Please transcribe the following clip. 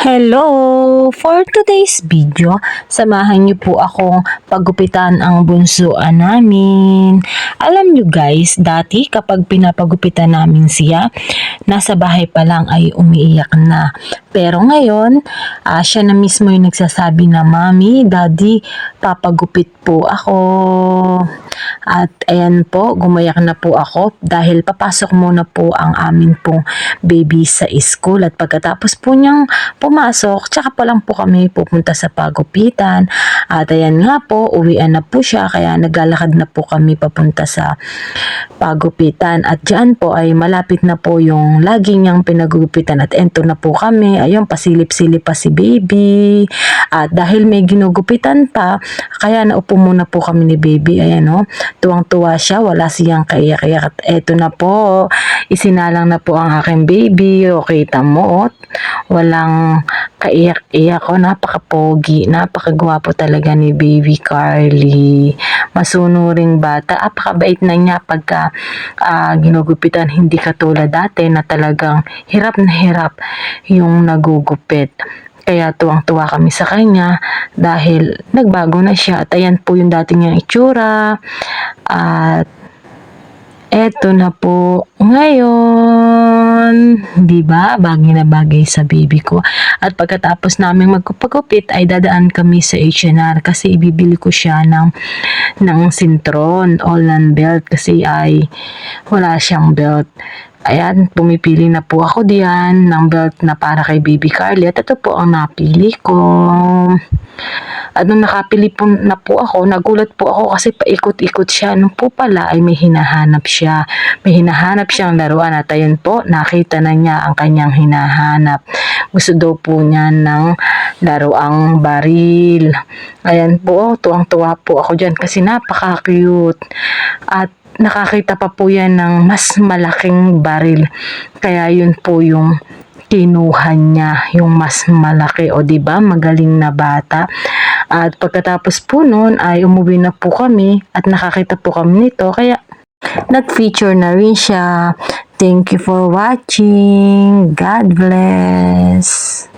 Hello! For today's video, samahan niyo po akong pagupitan ang bunsuan namin. Alam niyo guys, dati kapag pinapagupitan namin siya, nasa bahay pa lang ay umiiyak na. Pero ngayon, siya na mismo yung nagsasabi na, Mami, Daddy, papagupit po ako. At ayan po, gumayak na po ako dahil papasok muna po ang amin pong baby sa school. At pagkatapos po niyang pumasok, tsaka pa lang po kami pupunta sa pagupitan. At ayan nga po, uwian na po siya kaya naglalakad na po kami papunta sa pagupitan. At dyan po ay malapit na po yung lagi niyang pinagupitan at ento na po kami. Ayun, pasilip-silip pa si baby. At dahil may ginugupitan pa, kaya naupo muna po kami ni baby. Ayan o, tuwang-tuwa siya, wala siyang kaiyak-iyak. At eto na po, isinalang na po ang aking baby. O kita mo, walang kaiyak-iyak o, napaka-pogi, napakagwapo talaga ni baby Carly. Masunuring bata, apakabait na niya pagka ginugupitan, hindi katulad dati na talagang hirap na hirap yung nagugupit. Kaya tuwang-tuwa kami sa kanya dahil nagbago na siya at ayan po yung dati niyang itsura. At eto na po ngayon, di ba? Bagay na bagay sa baby ko. At pagkatapos namin magpagupit ay dadaan kami sa H&R kasi ibibili ko siya ng sintron, all-on belt kasi ay wala siyang belt. Ayan, pumipili na po ako diyan ng belt na para kay baby Carly at ito po ang napili ko. At nung nakapili po na po ako, nagulat po ako kasi paikot-ikot siya. Nung po pala ay may hinahanap siya. May hinahanap siyang laruan at ayun po, nakita na niya ang kanyang hinahanap. Gusto daw po niya ng laruang baril. Ayan po, tuwang-tuwa po ako dyan kasi napaka-cute. At nakakita pa po yan ng mas malaking baril. Kaya yun po yung kinuha niya, yung mas malaki. O diba, magaling na bata. At pagkatapos po nun ay umuwi na po kami at nakakita po kami nito. Kaya nag-feature na rin siya. Thank you for watching. God bless.